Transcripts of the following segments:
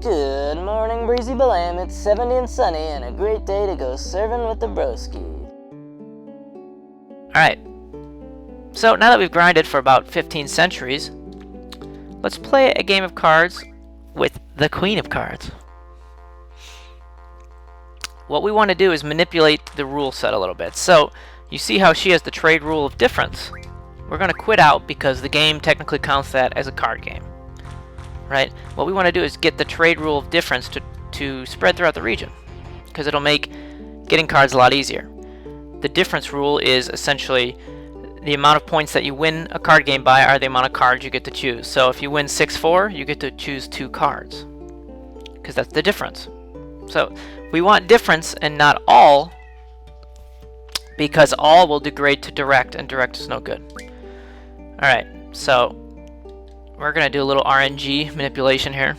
Good morning, Breezy Blam. It's 70 and sunny and a great day to go surfing with the broski. Alright, so now that we've grinded for about 15 centuries, let's play a game of cards with the Queen of Cards. What we want to do is manipulate the rule set a little bit. So, you see how she has the trade rule of difference. We're going to quit out because the game technically counts that as a card game. Right? What we want to do is get the trade rule of difference to spread throughout the region, because it'll make getting cards a lot easier. The difference rule is essentially the amount of points that you win a card game by are the amount of cards you get to choose. So if you win 6-4, you get to choose 2 cards, because that's the difference. So we want difference and not all, because all will degrade to direct, and direct is no good. Alright, so we're going to do a little RNG manipulation here,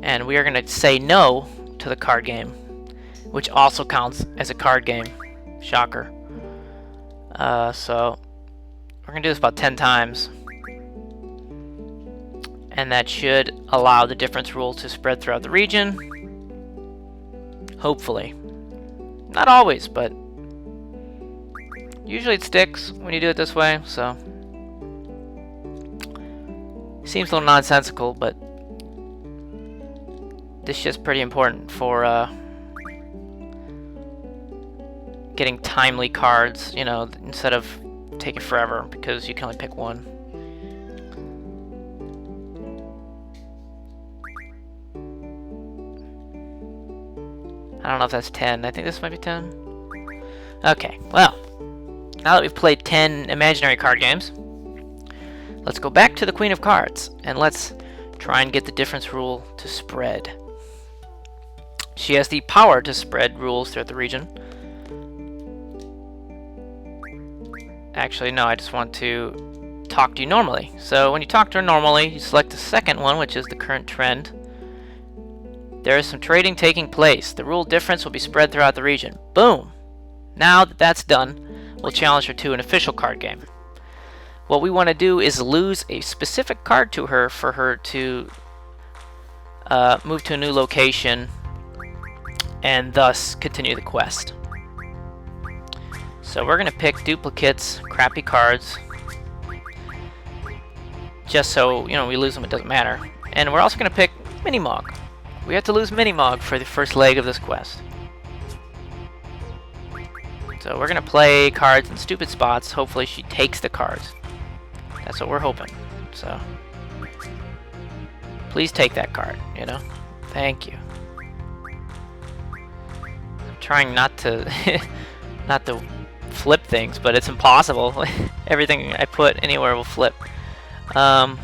and we are going to say no to the card game, which also counts as a card game. Shocker. So we're going to do this about 10 times, and that should allow the difference rule to spread throughout the region. Hopefully. Not always, but usually it sticks when you do it this way, so seems a little nonsensical, but this is just pretty important for getting timely cards, you know, instead of taking forever, because you can only pick one. I don't know if that's 10. I think this might be 10. Okay, well, now that we've played 10 imaginary card games, let's go back to the Queen of Cards, and let's try and get the difference rule to spread. She has the power to spread rules throughout the region. Actually, no, I just want to talk to you normally. So when you talk to her normally, you select the second one, which is the current trend. There is some trading taking place. The rule difference will be spread throughout the region. Boom! Now that that's done, we'll challenge her to an official card game. What we want to do is lose a specific card to her for her to move to a new location and thus continue the quest. So we're going to pick duplicates, crappy cards, just so, you know, we lose them, it doesn't matter. And we're also going to pick Minimog. We have to lose Minimog for the first leg of this quest. So we're going to play cards in stupid spots. Hopefully she takes the cards. That's what we're hoping. So please take that card, you know? Thank you. I'm trying not to not to flip things, but it's impossible. Everything I put anywhere will flip. Yeah,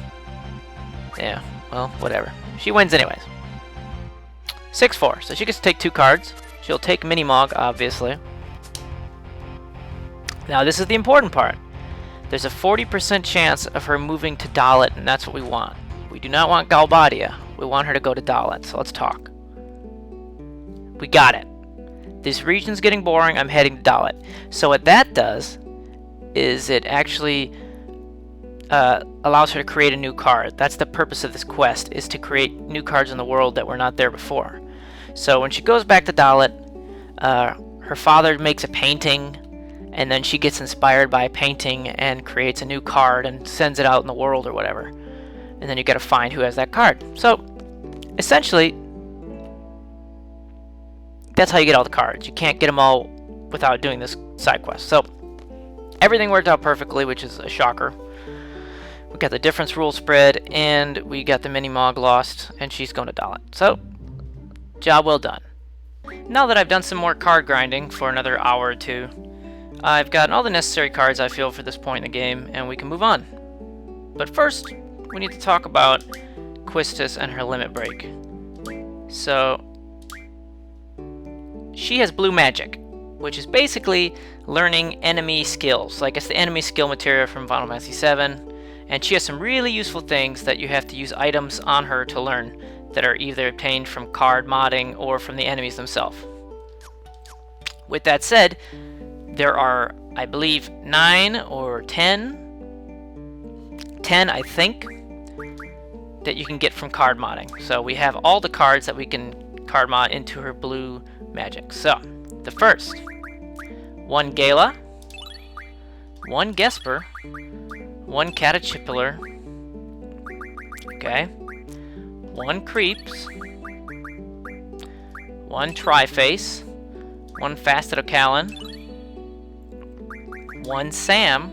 well, whatever. She wins anyways. 6-4, so she gets to take 2 cards. She'll take Minimog, obviously. Now this is the important part. There's a 40% chance of her moving to Dalit, and that's what we want. We do not want Galbadia. We want her to go to Dalit, so let's talk. We got it. This region's getting boring, I'm heading to Dalit. So what that does is it actually allows her to create a new card. That's the purpose of this quest, is to create new cards in the world that were not there before. So when she goes back to Dalit, her father makes a painting, and then she gets inspired by a painting and creates a new card and sends it out in the world or whatever. And then you gotta find who has that card. So, essentially, that's how you get all the cards. You can't get them all without doing this side quest. So, everything worked out perfectly, which is a shocker. We got the difference rule spread, and we got the Minimog lost, and she's going to Dalit. So, job well done. Now that I've done some more card grinding for another hour or two, I've gotten all the necessary cards I feel for this point in the game, and we can move on. But first, we need to talk about Quistis and her limit break. So, she has blue magic, which is basically learning enemy skills. Like, it's the enemy skill material from Final Fantasy VII, and she has some really useful things that you have to use items on her to learn that are either obtained from card modding or from the enemies themselves. With that said, there are, I believe, 9 or 10, I think, that you can get from card modding. So we have all the cards that we can card mod into her blue magic. So the first, 1 Gala, 1 Gesper, 1 Caterpillar, okay, 1 Creeps, 1 Triface, 1 Faceted Ocalon, 1 Sam.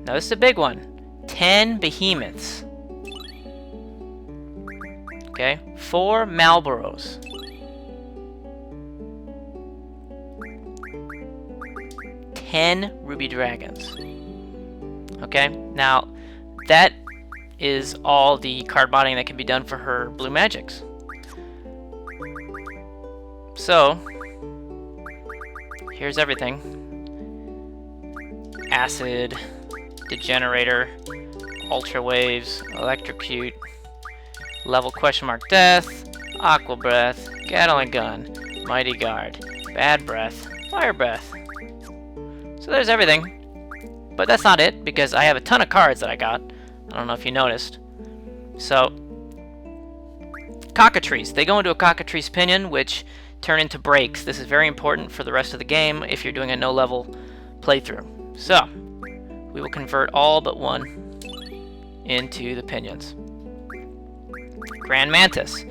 Now this is a big one. 10 Behemoths. Okay, 4 Malboros. 10 Ruby Dragons. Okay, now that is all the card modding that can be done for her blue magics. So here's everything. Acid, Degenerator, Ultra Waves, Electrocute, Level Question Mark Death, Aqua Breath, Gatling Gun, Mighty Guard, Bad Breath, Fire Breath. So there's everything. But that's not it, because I have a ton of cards that I got. I don't know if you noticed. So, cockatrice. They go into a cockatrice pinion, which turn into breaks. This is very important for the rest of the game if you're doing a no-level playthrough. So, we will convert all but one into the pinions. Grand Mantis.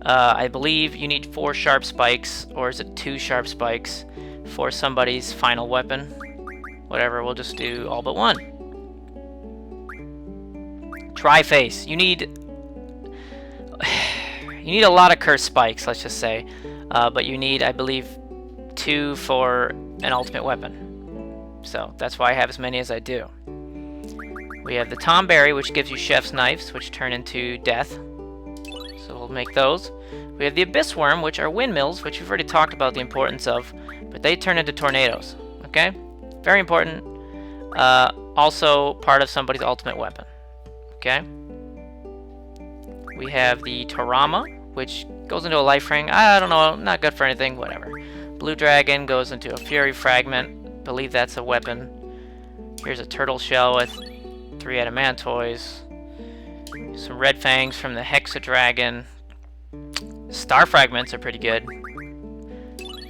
I believe you need 4 sharp spikes, or is it 2 sharp spikes for somebody's final weapon? Whatever, we'll just do all but 1. Triface. You need a lot of curse spikes, let's just say, but you need, I believe, 2 for an ultimate weapon. So that's why I have as many as I do. We have the Tomberry, which gives you Chef's Knives, which turn into death. So we'll make those. We have the Abyss Worm, which are windmills, which we've already talked about the importance of, but they turn into tornadoes. Okay? Very important. Also part of somebody's ultimate weapon. Okay? We have the Torama, which goes into a life ring. I don't know, not good for anything, whatever. Blue Dragon goes into a Fury Fragment. Believe that's a weapon. Here's a Turtle Shell with 3 Adamantoys. Some Red Fangs from the Hexadragon. Star Fragments are pretty good.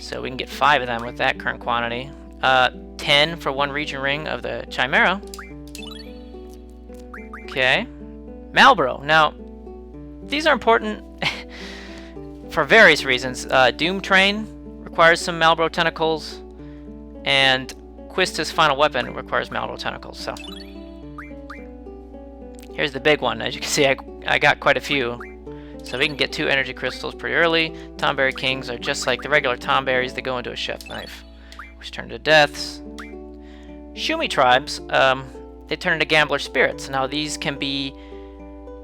So we can get 5 of them with that current quantity. 10 for 1 region ring of the Chimera. Okay. Malboro. Now, these are important for various reasons. Doom Train requires some Malboro tentacles, and Quista's final weapon requires Malboro tentacles. So here's the big one. As you can see, I got quite a few. So we can get 2 energy crystals pretty early. Tomberry Kings are just like the regular Tomberries. They go into a Chef's Knife, which turn to deaths. Shumi tribes, they turn into Gambler Spirits. Now these can be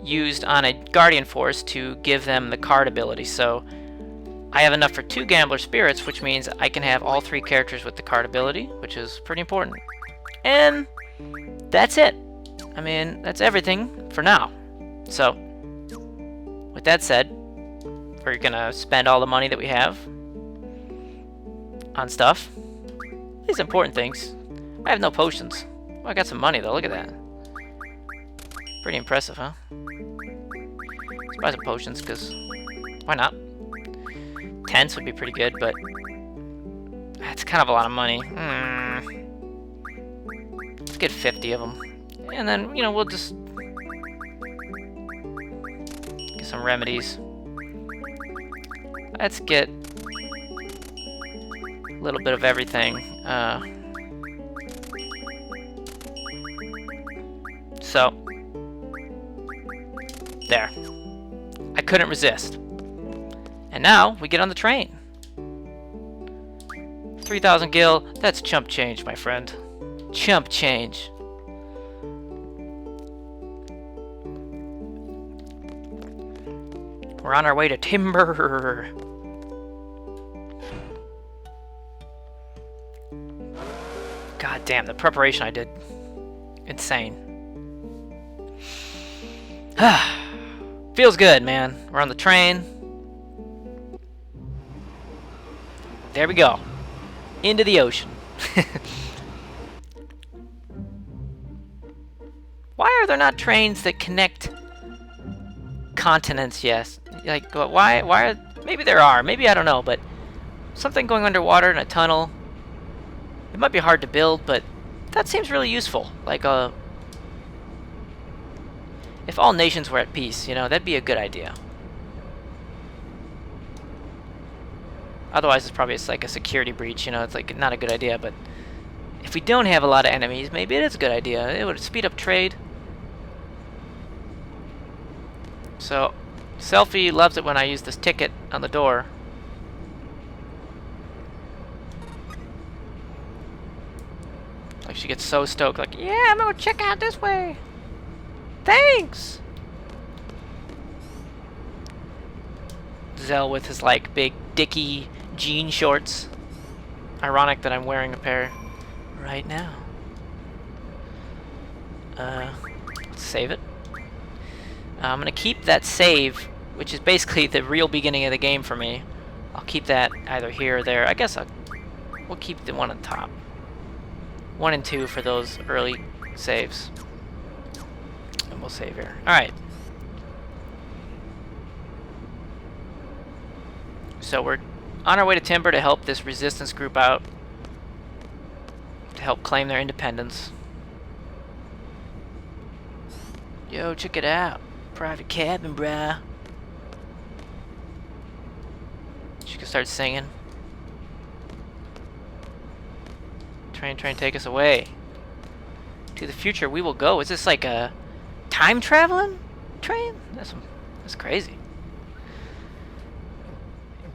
used on a Guardian Force to give them the card ability. So I have enough for 2 Gambler Spirits, which means I can have all 3 characters with the card ability, which is pretty important. And that's it. I mean, that's everything for now. So, with that said, we're gonna spend all the money that we have on stuff. These important things. I have no potions. Oh, I got some money though, look at that. Pretty impressive, huh? Let's buy some potions, because why not? Tents would be pretty good, but that's kind of a lot of money. Let's get 50 of them. And then, you know, we'll just get some remedies. Let's get a little bit of everything. So, there. I couldn't resist. And now, we get on the train. 3,000 gil, that's chump change, my friend. Chump change. We're on our way to Timber. God damn, the preparation I did. Insane. Feels good, man. We're on the train. There we go. Into the ocean. Why are there not trains that connect continents? Yes. Like, why are... Maybe there are. Maybe I don't know, but something going underwater in a tunnel. It might be hard to build, but that seems really useful. Like, if all nations were at peace, you know, that'd be a good idea. Otherwise, it's probably like a security breach, you know, it's like not a good idea, but if we don't have a lot of enemies, maybe it is a good idea. It would speed up trade. So, Selfie loves it when I use this ticket on the door. Like, she gets so stoked, like, yeah, I'm gonna check out this way. Thanks! Zell with his, like, big dicky jean shorts. Ironic that I'm wearing a pair right now. Let's save it. I'm gonna keep that save, which is basically the real beginning of the game for me. I'll keep that either here or there. I guess we'll keep the one on top. 1 and 2 for those early saves. And we'll save here. Alright. So we're on our way to Timber to help this resistance group out. To help claim their independence. Yo, check it out. Private cabin, brah. She can start singing. Train, take us away. To the future we will go. Is this like a time traveling train? That's crazy.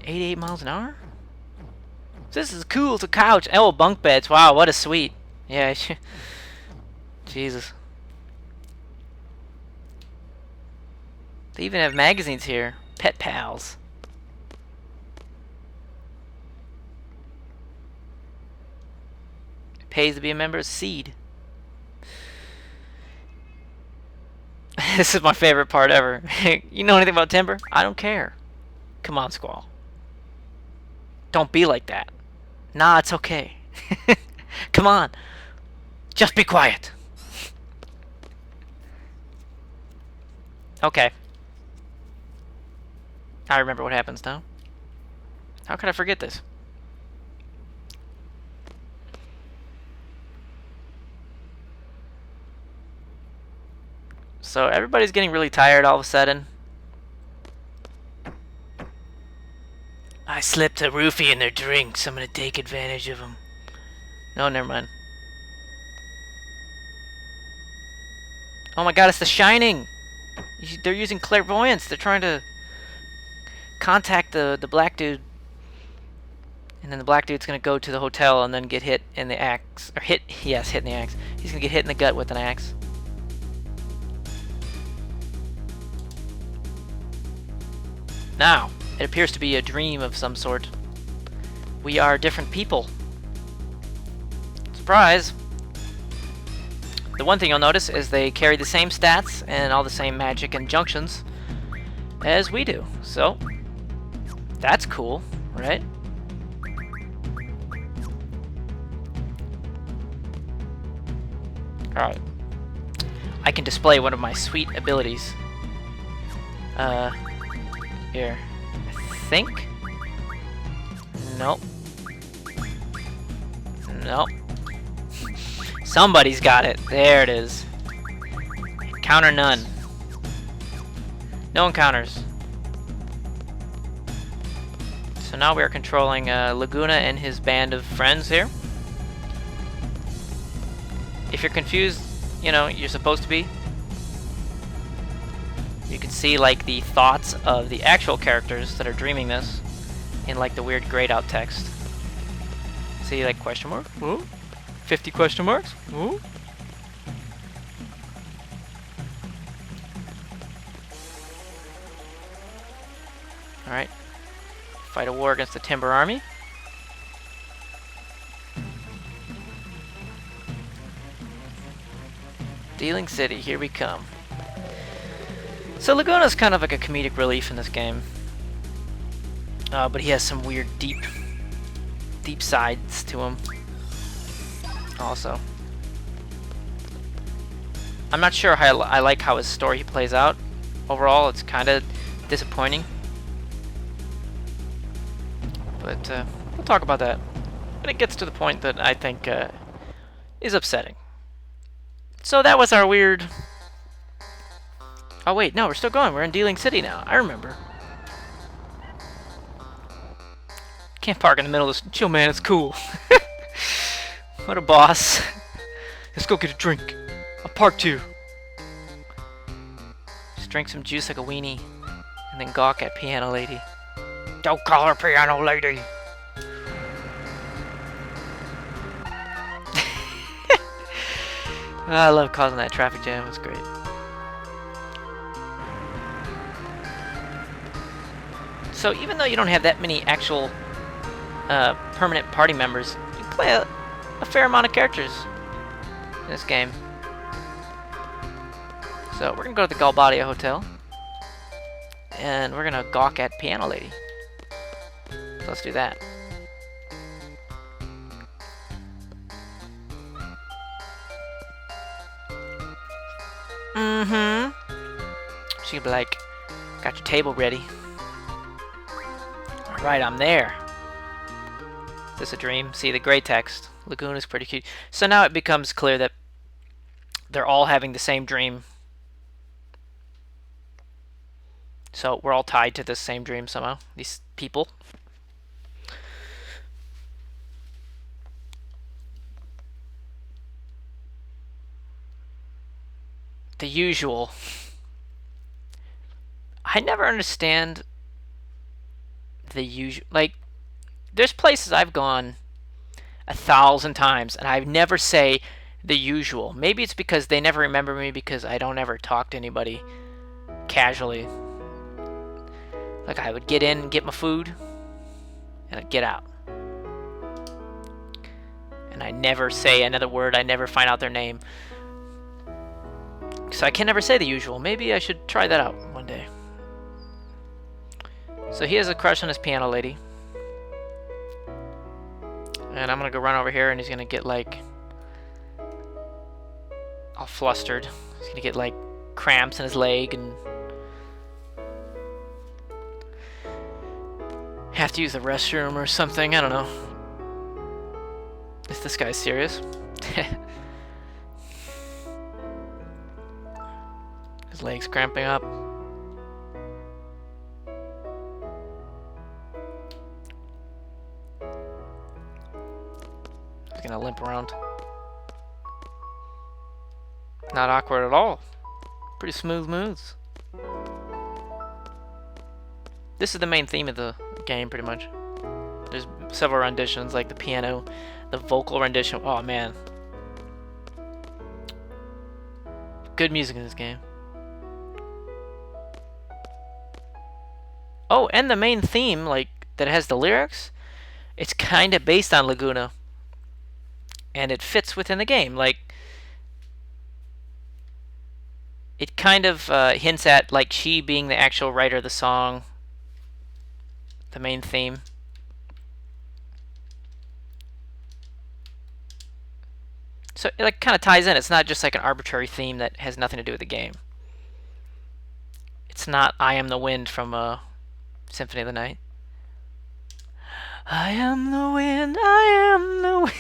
88 miles an hour? This is cool. It's a couch. Oh, bunk beds. Wow, what a suite. Yeah. Jesus. They even have magazines here. Pet Pals. It pays to be a member of Seed. This is my favorite part ever. You know anything about Timber? I don't care. Come on, Squall. Don't be like that. Nah, it's okay. Come on. Just be quiet. Okay. I remember what happens now. How could I forget this? So everybody's getting really tired all of a sudden. I slipped a roofie in their drinks. I'm gonna take advantage of them. No, never mind. Oh my god, it's The Shining! They're using clairvoyance. They're trying to contact the black dude. And then the black dude's gonna go to the hotel and then get hit in the axe. Or hit in the axe. He's gonna get hit in the gut with an axe. Now, it appears to be a dream of some sort. We are different people. Surprise! The one thing you'll notice is they carry the same stats and all the same magic and junctions as we do. So, that's cool, right? Alright. I can display one of my sweet abilities. Here. I think? Nope. Nope. Somebody's got it. There it is. Counter none. No encounters. So now we are controlling Laguna and his band of friends here. If you're confused, you know, you're supposed to be. You can see like the thoughts of the actual characters that are dreaming this in like the weird grayed out text. See like question mark? Ooh. 50 question marks? Ooh. Alright. Fight a war against the Timber Army. Dealing City, here we come. So Laguna's kind of like a comedic relief in this game. But he has some weird deep sides to him. Also. I'm not sure how I like how his story plays out. Overall, it's kind of disappointing. But we'll talk about that when it gets to the point that I think is upsetting. So that was our weird... Oh wait, no, we're still going. We're in Dealing City now. I remember. Can't park in the middle of this. Chill, man, it's cool. What a boss. Let's go get a drink. I'll park too. Just drink some juice like a weenie. And then gawk at piano lady. Don't call her piano lady. I love causing that traffic jam. It's great. So even though you don't have that many actual permanent party members, you can play a fair amount of characters in this game. So we're gonna go to the Galbadia Hotel, and we're gonna gawk at piano lady. So let's do that. She could be like, got your table ready. Alright, I'm there. Is this a dream? See the gray text. Laguna's pretty cute. So now it becomes clear that they're all having the same dream. So we're all tied to this same dream somehow. These people. The usual. I never understand the usual. Like, there's places I've gone 1,000 times and I never say the usual. Maybe it's because they never remember me because I don't ever talk to anybody casually. Like, I would get in and get my food and I'd get out. And I never say another word. I never find out their name. So I can never say the usual. Maybe I should try that out one day. So he has a crush on his piano lady. And I'm gonna go run over here and he's gonna get like all flustered. He's gonna get like cramps in his leg and have to use the restroom or something. I don't know. Is this guy serious? His leg's cramping up. He's gonna limp around. Not awkward at all. Pretty smooth moves. This is the main theme of the game, pretty much. There's several renditions, like the piano, the vocal rendition. Oh man. Good music in this game. Oh, and the main theme, like, that has the lyrics, it's kind of based on Laguna. And it fits within the game. Like, it kind of hints at, like, she being the actual writer of the song. The main theme. So it, like, kind of ties in. It's not just, like, an arbitrary theme that has nothing to do with the game. It's not I Am the Wind from Symphony of the Night. I am the wind, I am the wind.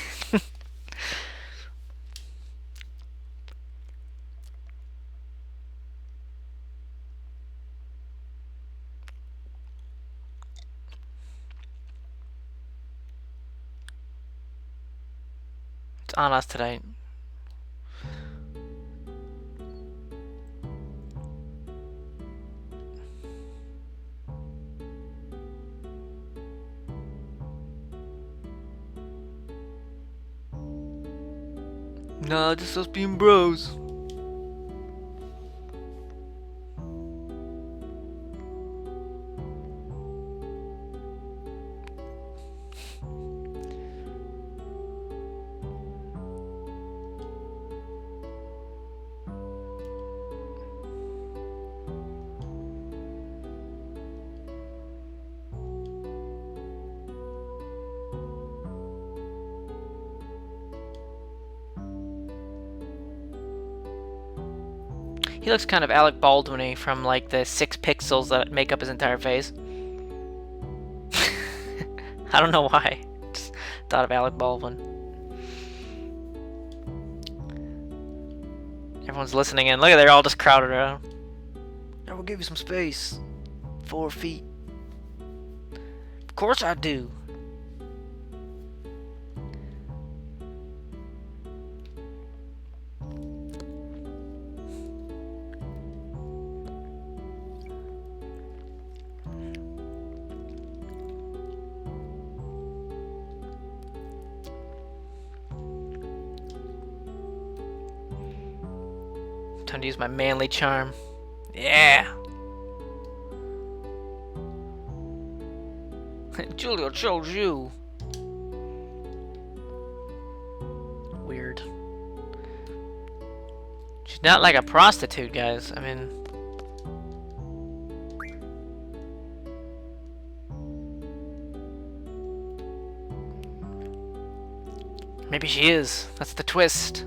It's on us tonight. Nah, just us being bros. He looks kind of Alec Baldwin-y from like the 6 pixels that make up his entire face. I don't know why. Just thought of Alec Baldwin. Everyone's listening in. Look at, they're all just crowded around. I will give you some space. 4 feet. Of course I do. Time to use my manly charm. Yeah. Julia chose you. Weird. She's not like a prostitute, guys. I mean, maybe she is. That's the twist.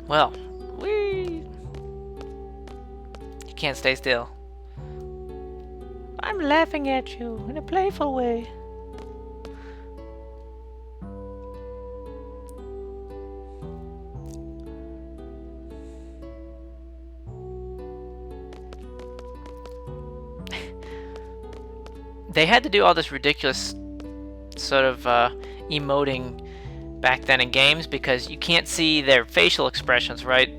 Well, whee! You can't stay still. I'm laughing at you in a playful way. They had to do all this ridiculous sort of emoting back then in games because you can't see their facial expressions, right?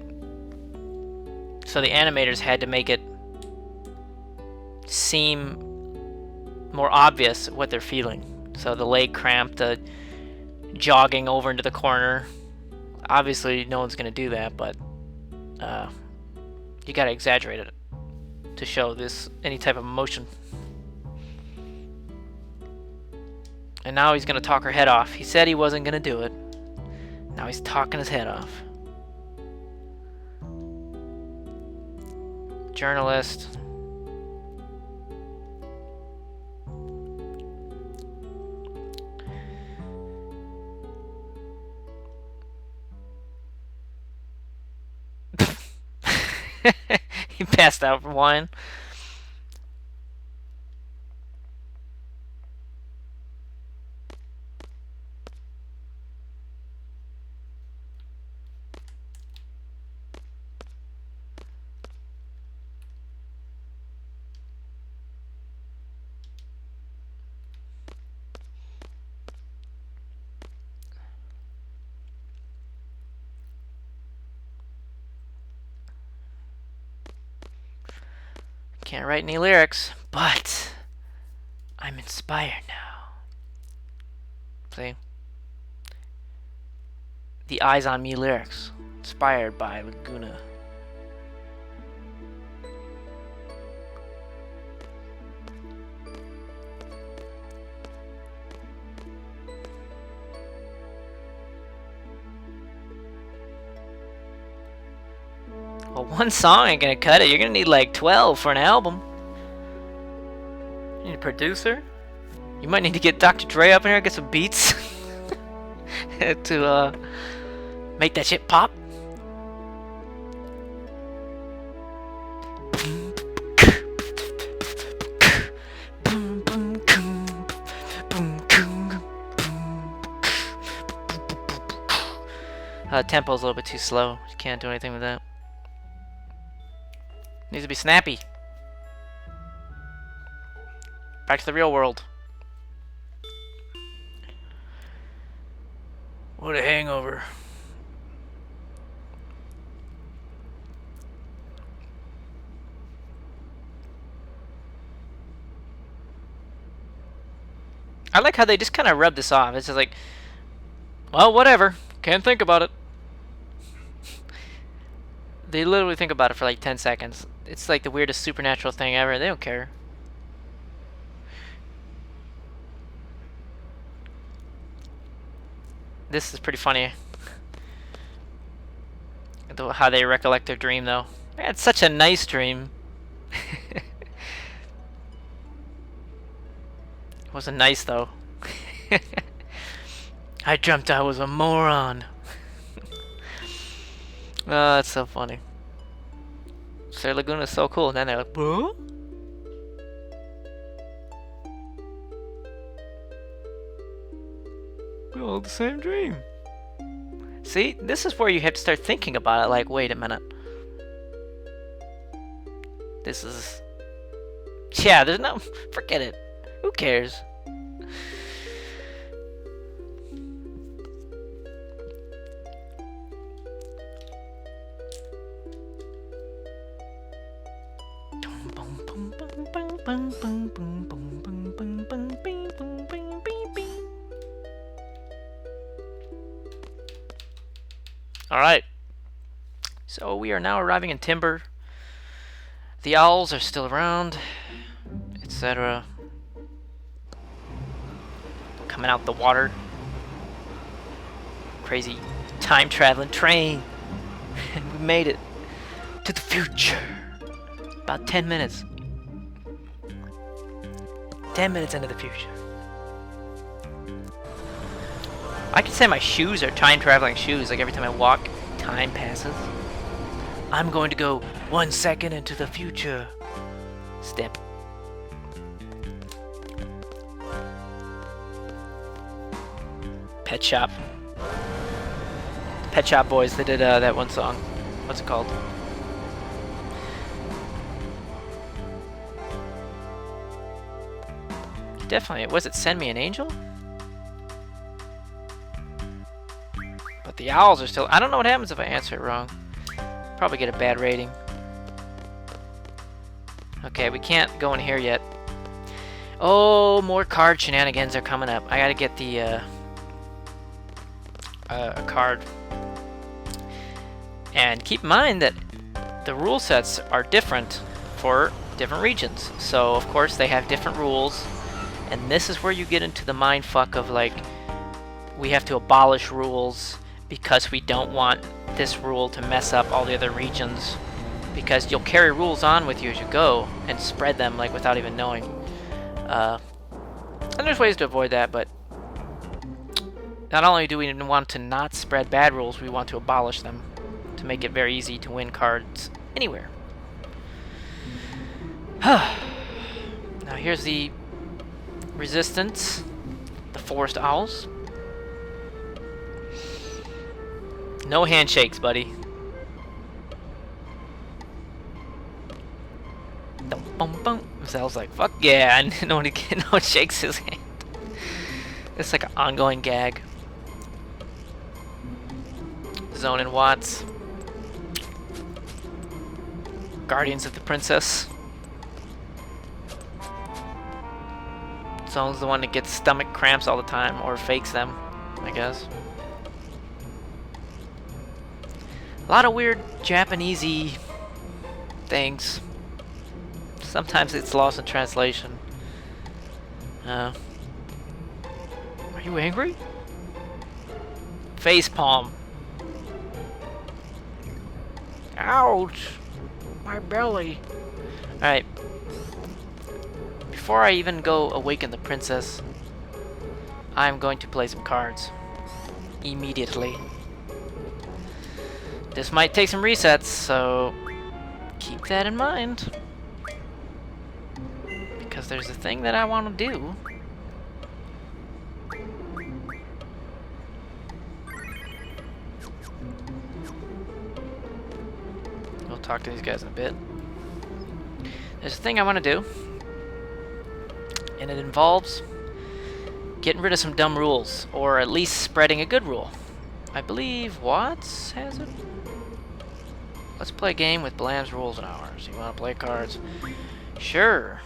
So the animators had to make it seem more obvious what they're feeling. So the leg cramp, the jogging over into the corner. Obviously no one's gonna do that, but you gotta exaggerate it to show this any type of emotion. And now he's gonna talk her head off. He said he wasn't gonna do it. Now he's talking his head off. Journalist. He passed out from wine. Can't write any lyrics, but I'm inspired now. See? The Eyes on Me lyrics. Inspired by Laguna. Well, one song ain't gonna cut it. You're gonna need like 12 for an album. You need a producer. You might need to get Dr. Dre up in here, get some beats to make that shit pop. Tempo's a little bit too slow. You can't do anything with that. Needs to be snappy. Back to the real world. What a hangover. I like how they just kind of rub this off. It's just like, well, whatever. Can't think about it. They literally think about it for like 10 seconds. It's like the weirdest supernatural thing ever. They don't care. This is pretty funny. How they recollect their dream, though. I had such a nice dream. It wasn't nice, though. I dreamt I was a moron. Oh, that's so funny. So Laguna is so cool, and then they're like, "Huh?" We all had the same dream. See, this is where you have to start thinking about it, like, wait a minute. This is... Yeah, there's no... Forget it. Who cares? Alright, so we are now arriving in Timber. The owls are still around, etc. Coming out the water. Crazy time-traveling train. And we made it to the future. About 10 minutes. 10 minutes into the future. I could say my shoes are time-traveling shoes. Like every time I walk, time passes. I'm going to go 1 second into the future. Step. Pet Shop. Pet Shop Boys, they did that one song. What's it called? Definitely. Was it Send Me an Angel? But the owls are still... I don't know what happens if I answer it wrong. Probably get a bad rating. Okay, we can't go in here yet. Oh, more card shenanigans are coming up. I gotta get the a card. And keep in mind that the rule sets are different for different regions. So, of course, they have different rules. And this is where you get into the mindfuck of, like, we have to abolish rules because we don't want this rule to mess up all the other regions, because you'll carry rules on with you as you go and spread them, like, without even knowing. And there's ways to avoid that, but not only do we want to not spread bad rules, we want to abolish them to make it very easy to win cards anywhere. Now here's the resistance, the forest owls. No handshakes, buddy. Zell's like, fuck yeah, and no one shakes his hand. It's like an ongoing gag. Zone and Watts. Guardians of the Princess. Zone's the one that gets stomach cramps all the time, or fakes them, I guess. A lot of weird Japanesey things. Sometimes it's lost in translation. Are you angry? Facepalm. Ouch! My belly. Alright. Before I even go awaken the princess, I'm going to play some cards. Immediately. This might take some resets, so keep that in mind. Because there's a thing that I want to do. We'll talk to these guys in a bit. There's a thing I want to do. And it involves getting rid of some dumb rules, or at least spreading a good rule. I believe Watts has it. Let's play a game with Blam's rules and ours. You want to play cards? Sure.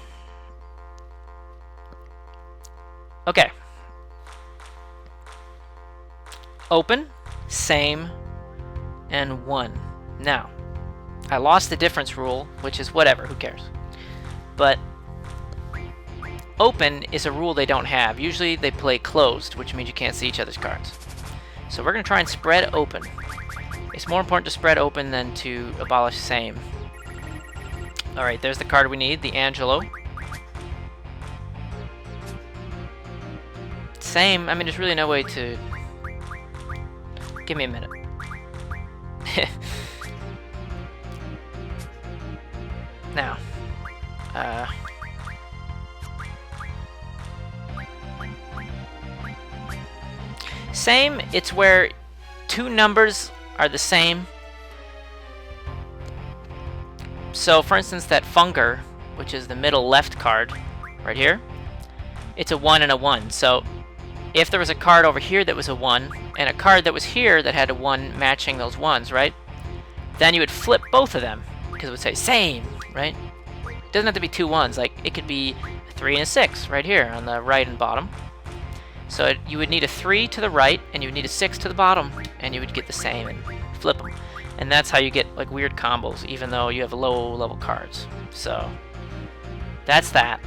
Okay. Open, same, and 1. Now, I lost the difference rule, which is whatever, who cares? But open is a rule they don't have. Usually they play closed, which means you can't see each other's cards. So we're going to try and spread open. It's more important to spread open than to abolish same. Alright, there's the card we need, the Angelo. Same, I mean, there's really no way to... Give me a minute. Now, same, it's where two numbers are the same. So, for instance, that Funger, which is the middle left card, right here, it's a 1 and a 1. So, if there was a card over here that was a 1, and a card that was here that had a 1 matching those 1s, right? Then you would flip both of them, because it would say same, right? It doesn't have to be two 1s, like, it could be a 3 and a 6 right here on the right and bottom. So you would need a 3 to the right, and you would need a 6 to the bottom, and you would get the same and flip them. And that's how you get like weird combos, even though you have low level cards. So that's that.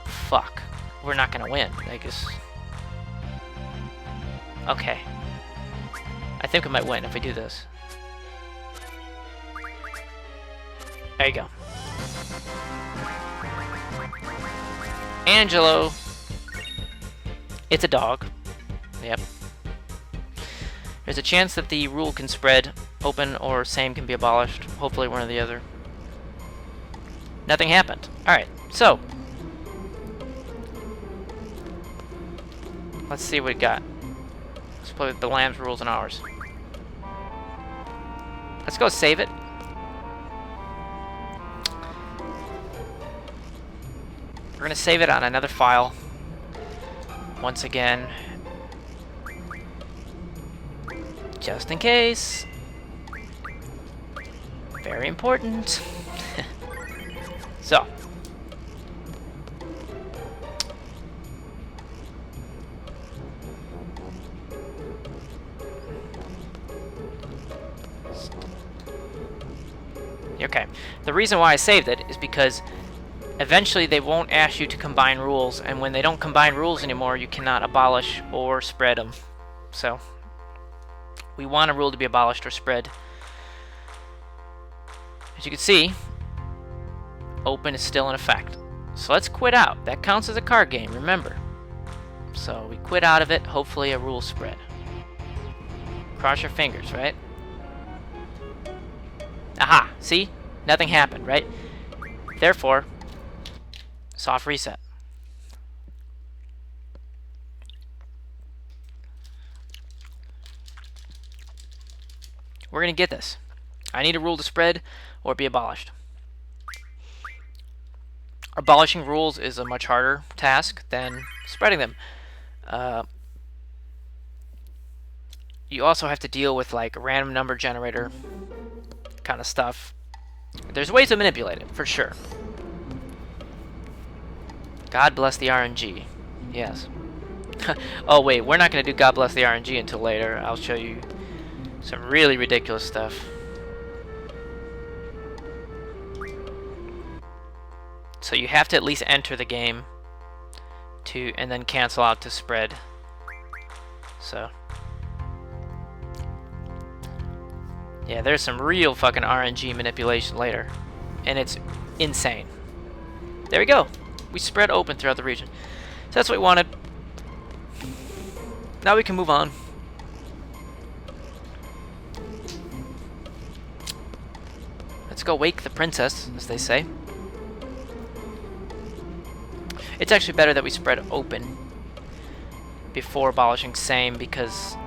Fuck. We're not gonna win. I guess. Okay. I think we might win if we do this. There you go. Angelo. It's a dog. Yep. There's a chance that the rule can spread open or same can be abolished. Hopefully one or the other. Nothing happened. Alright, so. Let's see what we got. Let's play with the Lamb's rules and ours. Let's go save it. We're going to save it on another file. Once again. Just in case. Very important. So. Okay. The reason why I saved it is because eventually they won't ask you to combine rules, and when they don't combine rules anymore, you cannot abolish or spread them. So. We want a rule to be abolished or spread. As you can see, open is still in effect. So let's quit out. That counts as a card game, remember. So we quit out of it, hopefully a rule spread. Cross your fingers, right? Aha! See? Nothing happened, right? Therefore, soft reset. We're going to get this. I need a rule to spread or be abolished. Abolishing rules is a much harder task than spreading them. You also have to deal with like random number generator kind of stuff. There's ways to manipulate it, for sure. God bless the RNG. Yes. Oh wait, we're not going to do God bless the RNG until later. I'll show you some really ridiculous stuff. So you have to at least enter the game to, and then cancel out to spread. So yeah, there's some real fucking RNG manipulation later, and it's insane. There we go. We spread open throughout the region. So that's what we wanted. Now we can move on. Let's go wake the princess, as they say. It's actually better that we spread open before abolishing same, because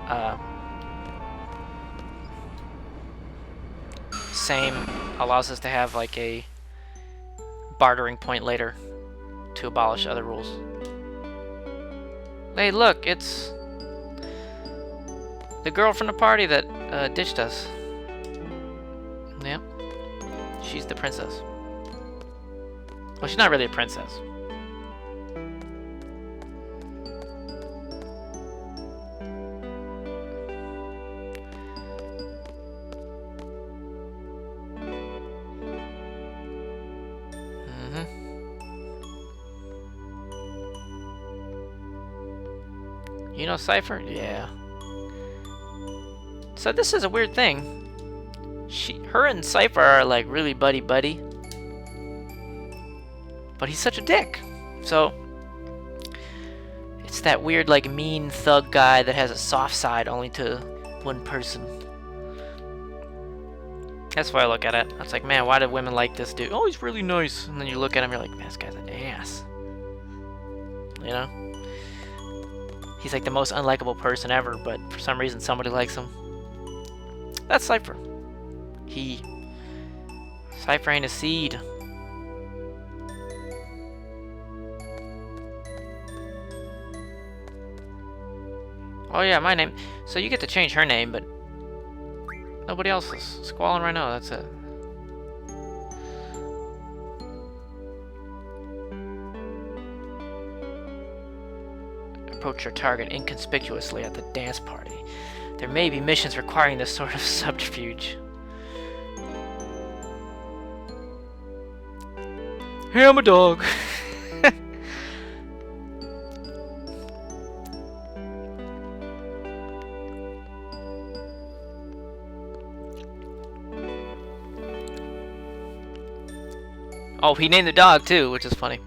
same allows us to have like a bartering point later to abolish other rules. Hey, look, it's the girl from the party that ditched us. Yep. She's the princess. Well, she's not really a princess. You know Cypher? Yeah. So this is a weird thing. Her and Cypher are like really buddy-buddy. But he's such a dick. So it's that weird like mean thug guy that has a soft side only to one person. That's why I look at it. It's like, man, why do women like this dude? Oh, he's really nice. And then you look at him, you're like, man, this guy's an ass. You know? He's like the most unlikable person ever, but for some reason somebody likes him. That's Cypher. Cypher ain't a seed. Oh yeah, my name. So you get to change her name, but nobody else is squalling right now. That's it. Approach your target inconspicuously at the dance party. There may be missions requiring this sort of subterfuge. Hey, I'm a dog. Oh, he named the dog too, which is funny.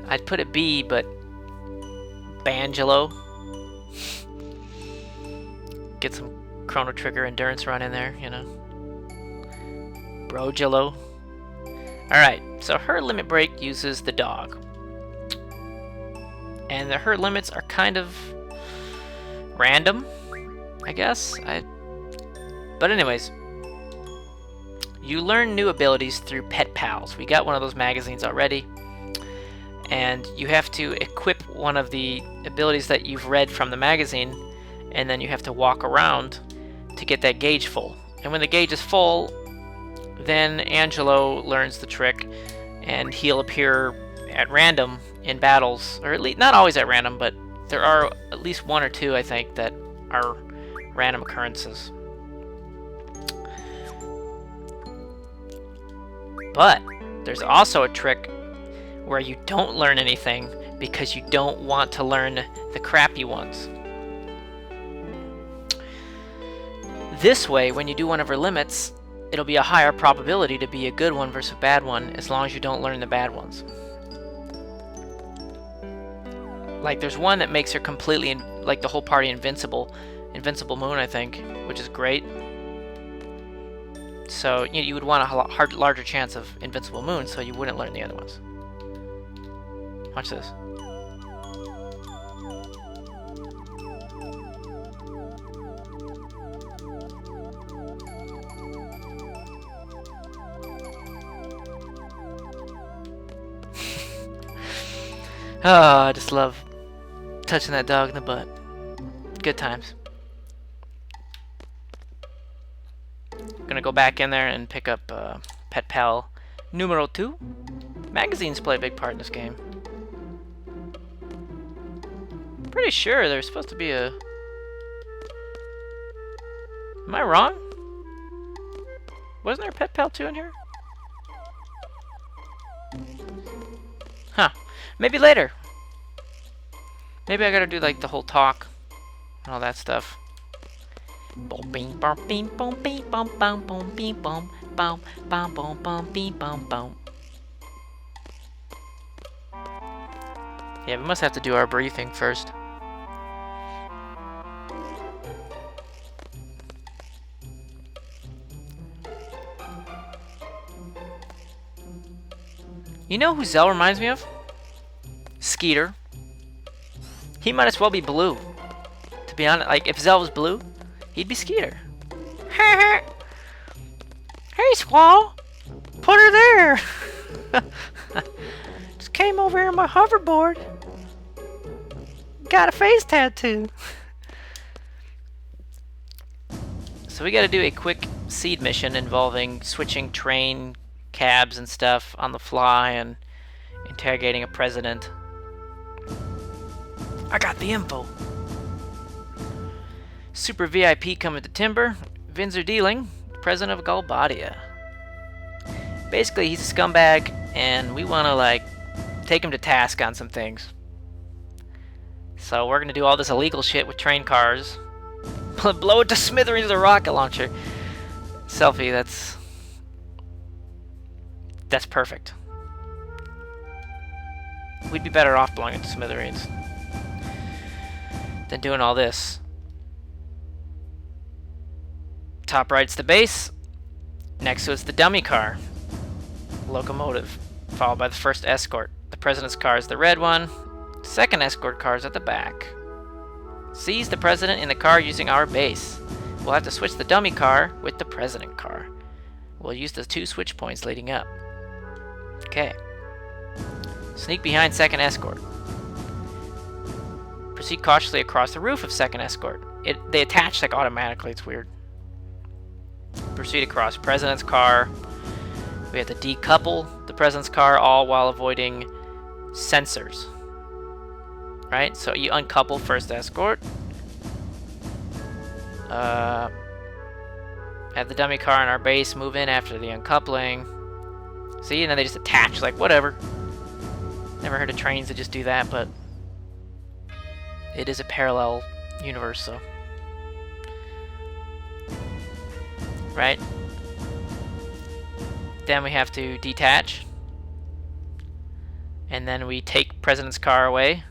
I'd put it B, but Bangelo. Get some Chrono Trigger endurance run in there, you know. Brogelo. Alright, so her limit break uses the dog. And her limits are kind of random, I guess. But anyways, you learn new abilities through Pet Pals. We got one of those magazines already. And you have to equip one of the abilities that you've read from the magazine, and then you have to walk around to get that gauge full. And when the gauge is full, then Angelo learns the trick, and he'll appear at random in battles, or at least not always at random, but there are at least one or two, I think, that are random occurrences. But there's also a trick where you don't learn anything because you don't want to learn the crappy ones. This way, when you do one of her limits, it'll be a higher probability to be a good one versus a bad one, as long as you don't learn the bad ones. Like, there's one that makes her completely, like, the whole party invincible. Invincible Moon, I think, which is great. So, you would want a larger chance of Invincible Moon, so you wouldn't learn the other ones. Watch this. Oh, I just love touching that dog in the butt. Good times. Gonna go back in there and pick up Pet Pal numero 2. Magazines play a big part in this game. Pretty sure there's supposed to be a... Am I wrong? Wasn't there a Pet Pal 2 in here? Huh. Maybe later. Maybe I gotta do like the whole talk and all that stuff. Yeah, we must have to do our briefing first. You know who Zell reminds me of? Skeeter. He might as well be blue. To be honest, like if Zell was blue, he'd be Skeeter. Hey, Squall! Put her there! Just came over here on my hoverboard. Got a face tattoo. So we gotta do a quick seed mission involving switching train cabs and stuff on the fly and interrogating a president. I got the info. Super VIP coming to Timber. Vinzer Dealing, president of Galbadia. Basically, he's a scumbag, and we want to, like, take him to task on some things. So we're gonna do all this illegal shit with train cars. Blow it to smithereens with a rocket launcher. Selfie, that's perfect. We'd be better off blowing it to smithereens than doing all this. Top right's the base. Next to it's the dummy car. Locomotive. Followed by the first escort. The president's car is the red one. Second escort car is at the back. Seize the president in the car using our base. We'll have to switch the dummy car with the president car. We'll use the 2 switch points leading up. Okay. Sneak behind second escort. Proceed cautiously across the roof of second escort. They attach like automatically, it's weird. Proceed across president's car. We have to decouple the president's car, all while avoiding sensors. Right? So you uncouple first escort. Have the dummy car on our base move in after the uncoupling. See, and then they just attach, like, whatever. Never heard of trains that just do that, but it is a parallel universe, so. Right? Then we have to detach. And then we take president's car away.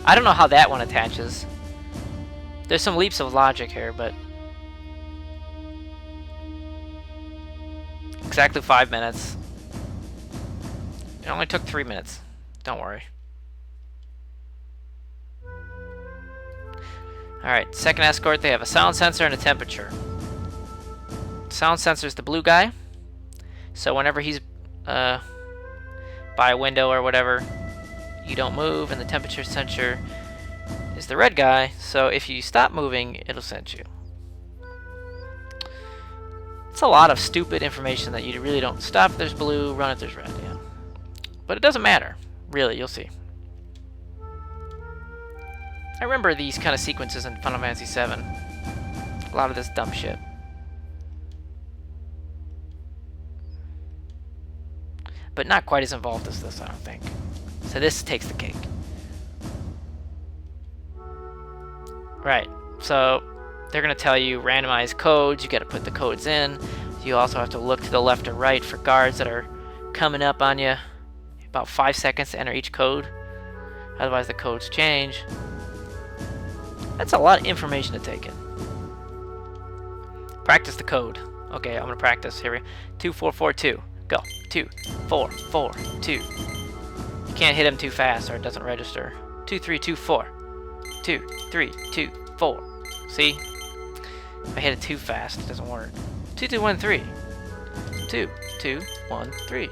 I don't know how that one attaches. There's some leaps of logic here, but exactly 5 minutes. It only took 3 minutes. Don't worry. Alright, second escort, they have a sound sensor and a temperature. Sound sensor is the blue guy. So whenever he's by a window or whatever, you don't move, and the temperature sensor is the red guy, so if you stop moving, it'll sense you. It's a lot of stupid information that you really don't. Stop if there's blue, run if there's red, yeah. But it doesn't matter, really, you'll see. I remember these kind of sequences in Final Fantasy VII. A lot of this dumb shit. But not quite as involved as this, I don't think. So this takes the cake. Right, so they're going to tell you randomize codes, you got to put the codes in. You also have to look to the left or right for guards that are coming up on you. About 5 seconds to enter each code. Otherwise the codes change. That's a lot of information to take in. Practice the code. Okay, I'm going to practice. Here we go. 2442. Go. 2, 4, 4, 2. You can't hit him too fast or it doesn't register. 2, 3, 2, 4. 2, 3, 2, 4. See? If I hit it too fast, it doesn't work. 2, 2, 1, 3. 2, 2, 1, 3.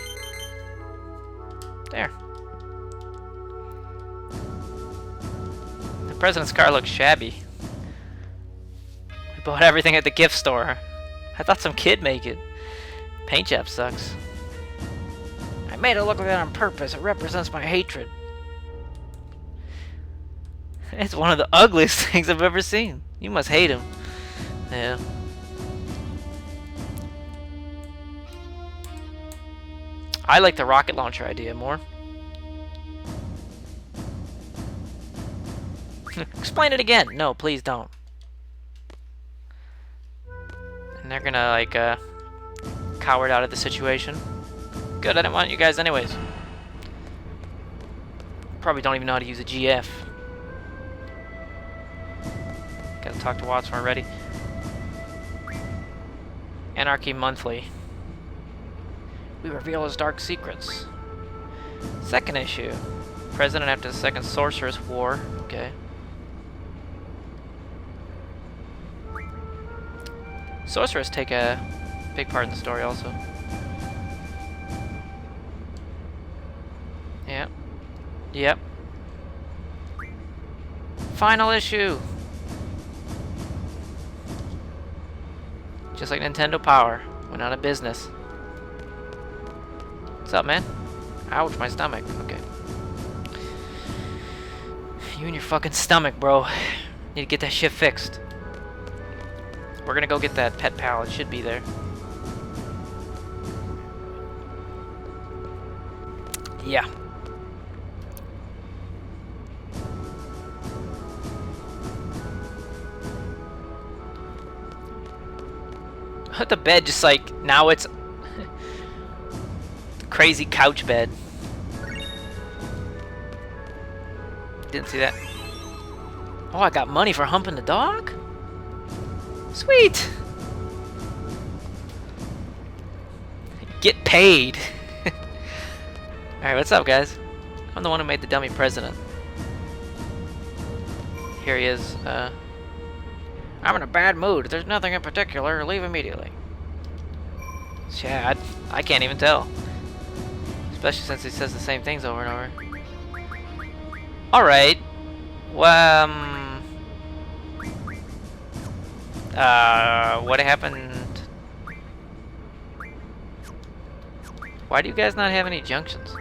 There. The president's car looks shabby. We bought everything at the gift store. I thought some kid made it. Paint job sucks. I made it look like that on purpose. It represents my hatred. It's one of the ugliest things I've ever seen. You must hate him. Yeah. I like the rocket launcher idea more. Explain it again. No, please don't. And they're gonna, like, coward out of the situation. Good, I didn't want you guys anyways. Probably don't even know how to use a GF. Gotta talk to Watson already. Anarchy Monthly. We reveal his dark secrets. Second issue. President after the Second Sorceress War. Okay. Sorceress take a big part in the story also. Yep. Yep. Final issue. Just like Nintendo Power. Went out of business. What's up, man? Ouch, my stomach. Okay. You and your fucking stomach, bro. Need to get that shit fixed. We're gonna go get that pet pal. It should be there. Yeah. The bed just like, now it's crazy couch bed. Didn't see that. Oh, I got money for humping the dog? Sweet! Get paid! Alright, what's up, guys? I'm the one who made the dummy president. Here he is. I'm in a bad mood. There's nothing in particular. Leave immediately. Yeah, I can't even tell. Especially since he says the same things over and over. Alright. Well, what happened? Why do you guys not have any junctions?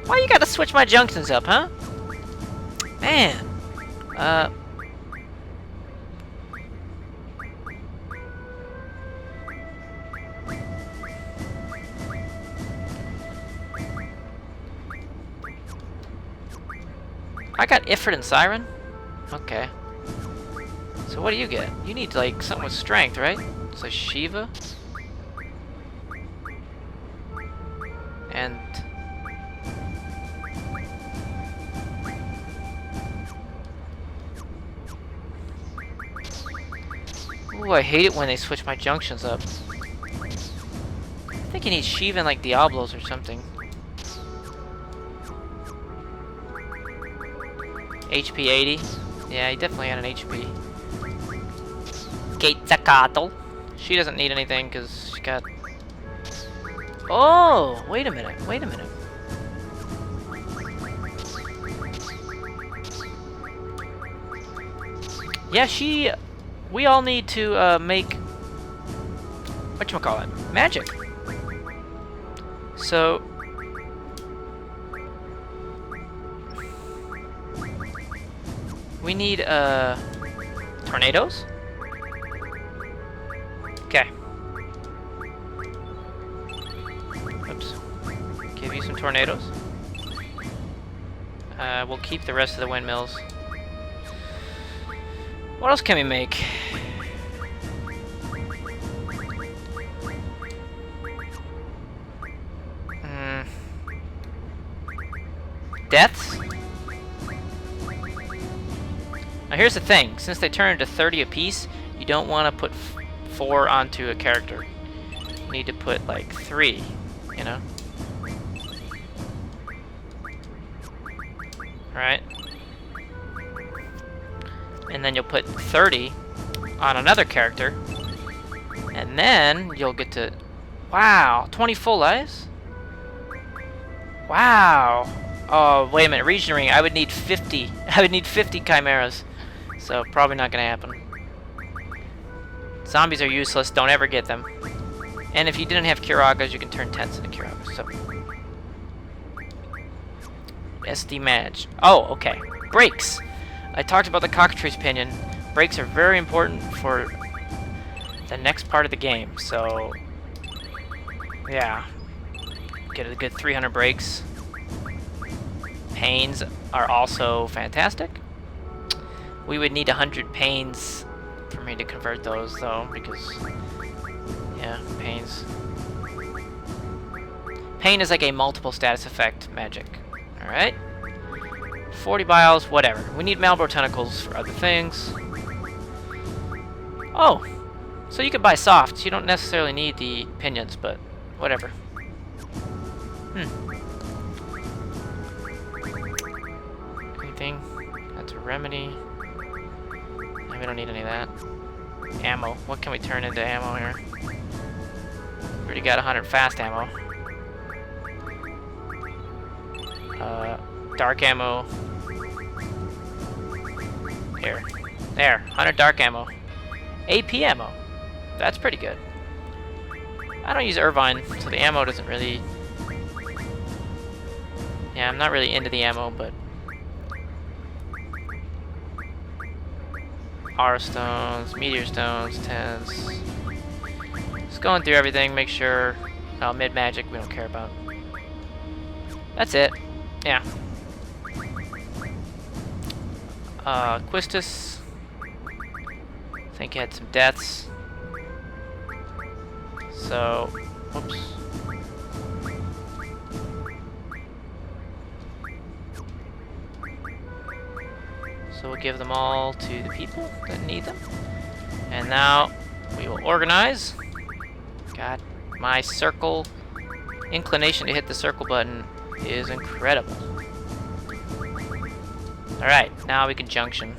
Why you gotta switch my junctions up, huh? Man. I got Ifrit and Siren? Okay. So what do you get? You need, like, something with strength, right? So Shiva? And... ooh, I hate it when they switch my junctions up. I think you need Shiva and, like, Diablos or something. HP 80. Yeah, he definitely had an HP. Quetzalcoatl. She doesn't need anything because she got... oh, wait a minute. Wait a minute. Yeah, she... we all need to make... whatchamacallit? Magic. So... we need, tornadoes? Okay. Oops. Give you some tornadoes. We'll keep the rest of the windmills. What else can we make? Deaths? Now here's the thing, since they turn into 30 apiece, you don't want to put 4 onto a character. You need to put like 3, you know? Alright. And then you'll put 30 on another character. And then you'll get to... wow, 20 full lives? Wow. Oh, wait a minute, region ring, I would need 50. I would need 50 chimeras. So, probably not gonna happen. Zombies are useless, don't ever get them. And if you didn't have Kiragas, you can turn tents into Kiragas, so... SD managed. Oh, okay. Brakes! I talked about the cockatrice pinion. Brakes are very important for the next part of the game, so... yeah. Get a good 300 brakes. Pains are also fantastic. We would need 100 pains for me to convert those, though, because, yeah, pains. Pain is like a multiple status effect magic. Alright. 40 biles, whatever. We need Malboro tentacles for other things. Oh! So you could buy softs. You don't necessarily need the pinions, but whatever. Anything? That's a remedy. We don't need any of that. Ammo. What can we turn into ammo here? Already got 100 fast ammo. Dark ammo. Here. There. 100 dark ammo. AP ammo. That's pretty good. I don't use Irvine, so the ammo doesn't really... yeah, I'm not really into the ammo, but... Aura stones, meteor stones, 10s. Just going through everything, make sure... oh, mid magic we don't care about. That's it. Yeah. Quistis. I think he had some deaths. So, whoops. So we'll give them all to the people that need them. And now we will organize. God, my circle inclination to hit the circle button is incredible. Alright, now we can junction.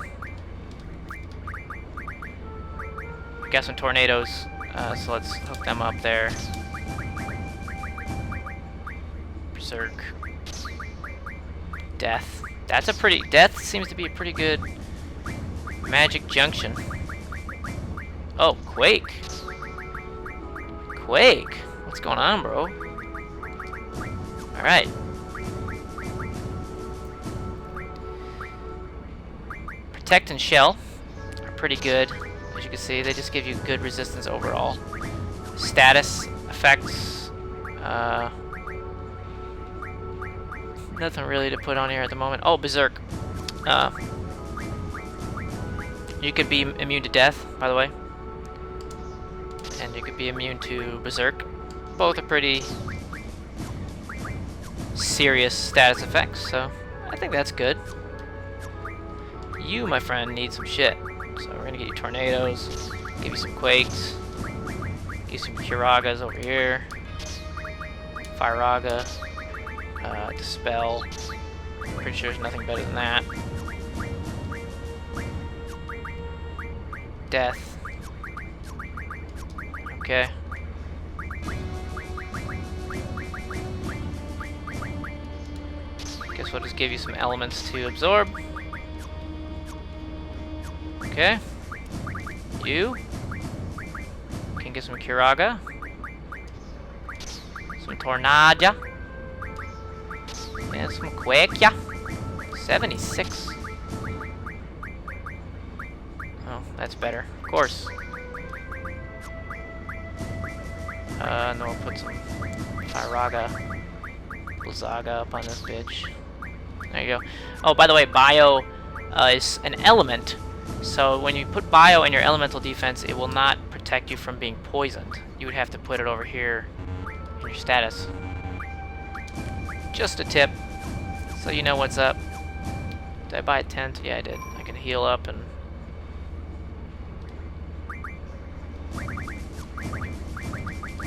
We got some tornadoes, so let's hook them up there. Berserk. Death. Death seems to be a pretty good magic junction. Oh, Quake. Quake. What's going on, bro? Alright. Protect and Shell are pretty good. As you can see, they just give you good resistance overall. Status effects. Nothing really to put on here at the moment. Oh, Berserk. You could be immune to death, by the way. And you could be immune to Berserk. Both are pretty serious status effects, so I think that's good. You, my friend, need some shit. So we're gonna get you tornadoes, give you some quakes, give you some Kiragas over here, Firaga, Dispel. Pretty sure there's nothing better than that. Death. Okay. Guess we'll just give you some elements to absorb. Okay. You can get some Kiraga. Some Tornado. And some Quake, yeah. 76. Oh, that's better. Of course. And then we'll put some Firaga, Blizzaga up on this bitch. There you go. Oh, by the way, Bio is an element. So when you put Bio in your elemental defense, it will not protect you from being poisoned. You would have to put it over here in your status. Just a tip, so you know what's up. Did I buy a tent? Yeah, I did. I can heal up and...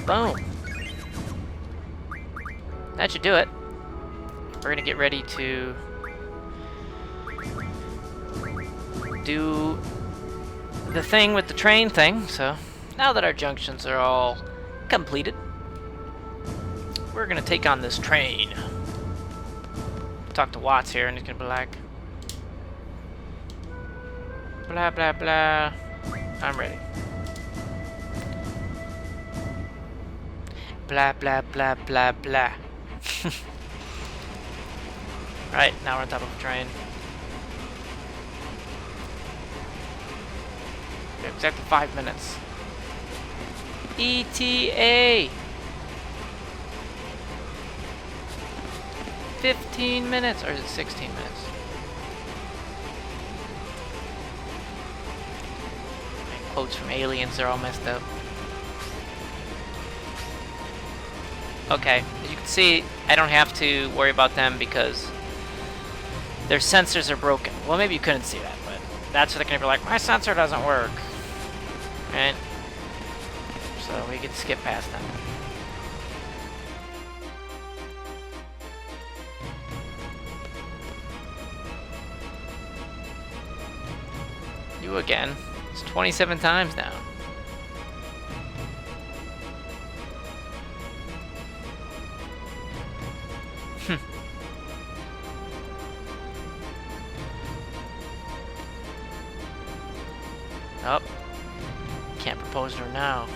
Boom! That should do it. We're gonna get ready to do the thing with the train thing, so now that our junctions are all completed, we're gonna take on this train. Talk to Watts here and he's gonna be like, blah blah blah, I'm ready. Blah blah blah blah blah. Right, now we're on top of a train. We have exactly 5 minutes. ETA! 15 minutes, or is it 16 minutes? My quotes from Aliens are all messed up. Okay, as you can see, I don't have to worry about them because their sensors are broken. Well, maybe you couldn't see that, but that's what they're gonna be like, my sensor doesn't work. Right? So we can skip past them. You again. It's 27 times now. Oh, can't propose to her now.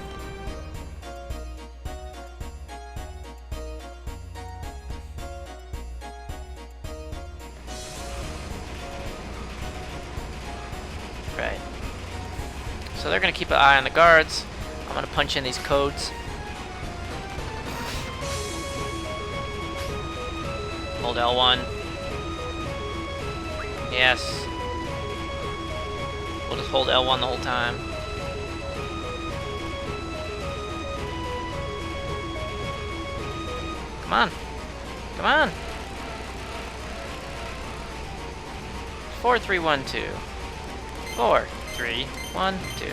Right. So they're gonna keep an eye on the guards. I'm gonna punch in these codes. Hold L1. Yes. We'll just hold L1 the whole time. Come on. Come on. 4, 3, 1, 2. 4, 3, 1, 2.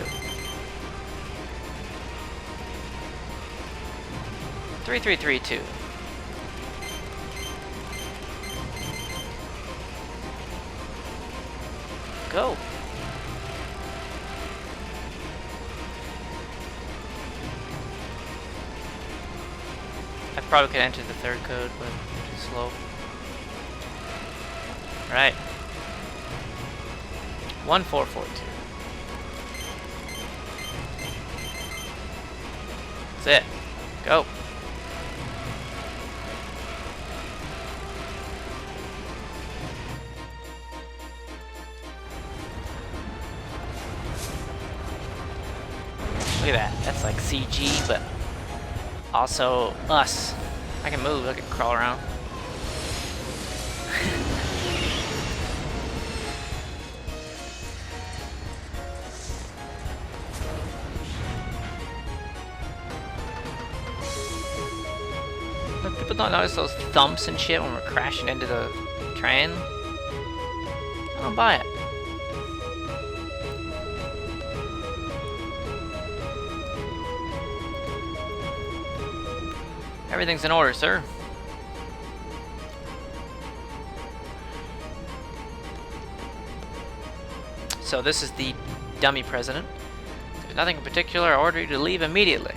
3, 3, 3, 2. Go. I probably could enter the third code, but too slow. Right. 1, 4, 4, 2. That's it. Go. Look at that. That's like CG, but also us. I can move. I can crawl around. But people don't notice those thumps and shit when we're crashing into the train. I don't buy it. Everything's in order, sir. So this is the dummy president. There's nothing in particular. I order you to leave immediately.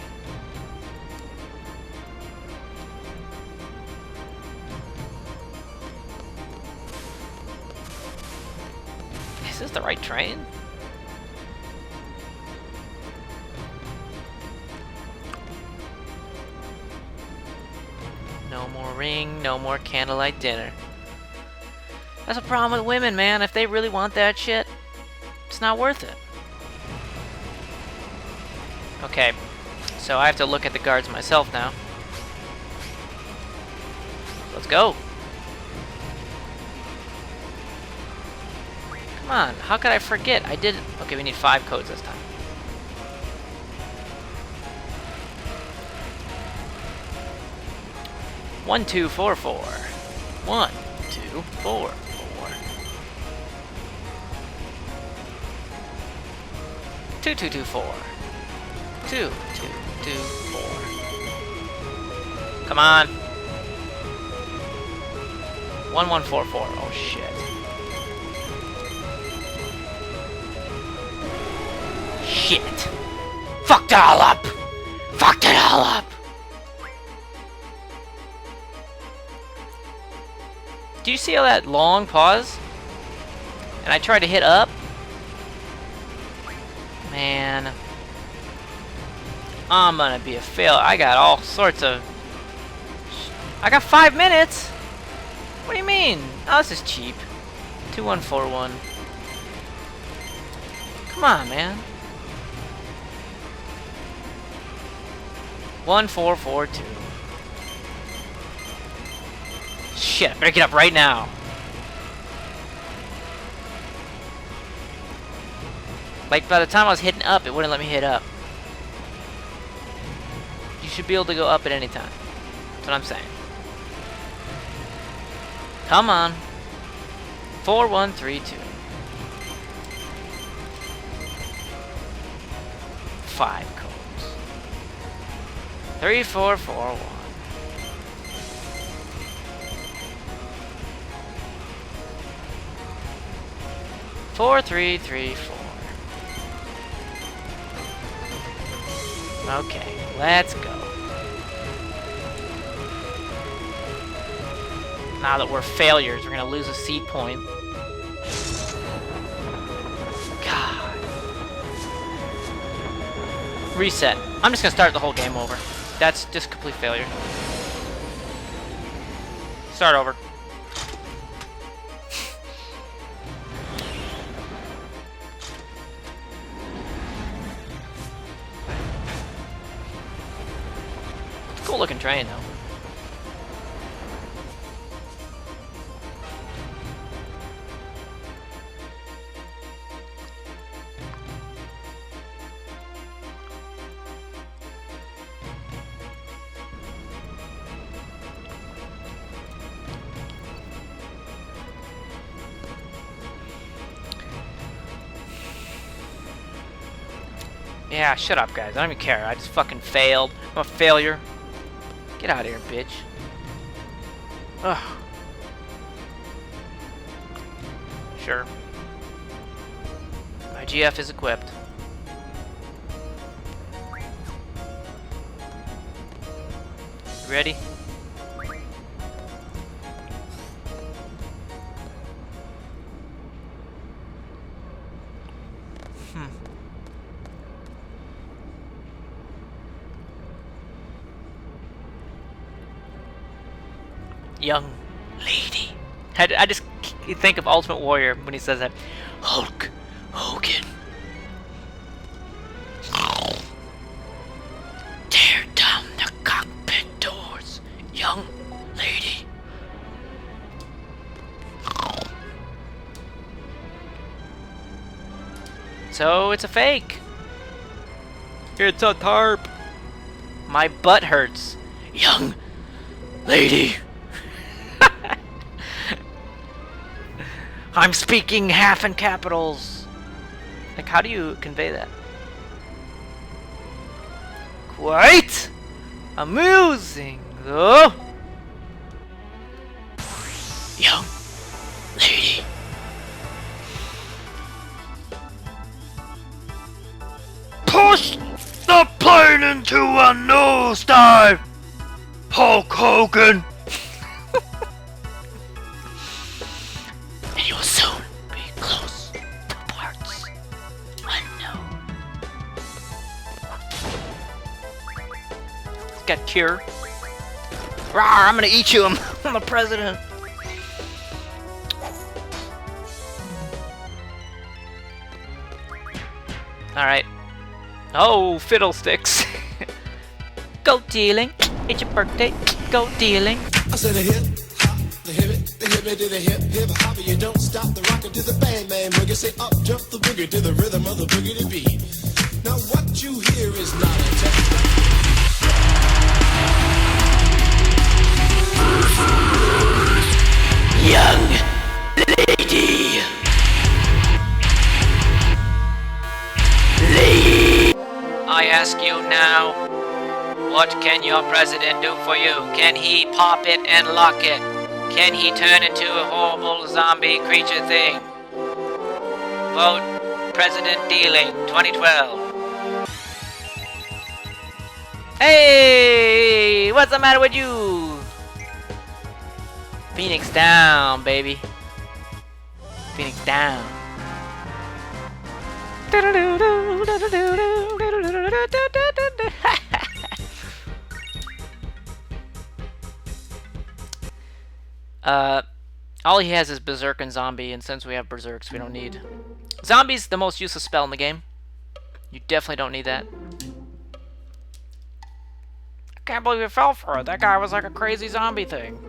Is this the right train? No more ring, no more candlelight dinner. That's a problem with women, man. If they really want that shit, it's not worth it. Okay, so I have to look at the guards myself now. Let's go. Come on, how could I forget? I did. Okay, we need 5 codes this time. One, 2, 4, 4. 1, 2, 4, 4. 2, 2, 2, 4. 2, 2, 2, 4. Come on. 1, 1, 4, 4. Oh shit. Shit. Fucked it all up. Fucked it all up. Do you see all that long pause? And I tried to hit up. Man. I'm gonna be a fail. I got all sorts of... I got 5 minutes! What do you mean? Oh, this is cheap. 2141. Come on, man. 1442. Shit, I better get up right now. Like, by the time I was hitting up, it wouldn't let me hit up. You should be able to go up at any time. That's what I'm saying. Come on. 4132. 5 codes. 3441. 4334. Okay, let's go. Now that we're failures, we're gonna lose a seed point. God. Reset. I'm just gonna start the whole game over. That's just complete failure. Start over. Cool looking train though. Yeah, shut up, guys. I don't even care. I just fucking failed. I'm a failure. Get out of here, bitch. Ugh. Sure. My GF is equipped. Ready? Young lady. I just think of Ultimate Warrior when he says that. Hulk Hogan. Tear down the cockpit doors, young lady. So it's a fake. It's a tarp. My butt hurts, young lady. I'm speaking half in capitals. Like, how do you convey that? Quite amusing, though. Young lady. Push the plane into a nosedive, Hulk Hogan. And you'll soon be close to parts unknown. Got cure. Rawr, I'm gonna eat you. I'm the president. Alright. Oh, fiddlesticks. Go dealing. It's your birthday. Go dealing. I said a hip hop, the hip it to the hip hop, you don't stop the rocket to the bang bang boogie. Say up jump the boogie to the rhythm of the boogie to beat. Now what you hear is not a test. Young lady. I ask you now, what can your president do for you? Can he pop it and lock it? Can he turn into a horrible zombie creature thing? Vote President Dealing 2012. Hey! What's the matter with you? Phoenix down, baby. Phoenix down. All he has is Berserk and Zombie, and since we have Berserks, we don't need... Zombie's the most useless spell in the game. You definitely don't need that. I can't believe you fell for it. That guy was like a crazy zombie thing.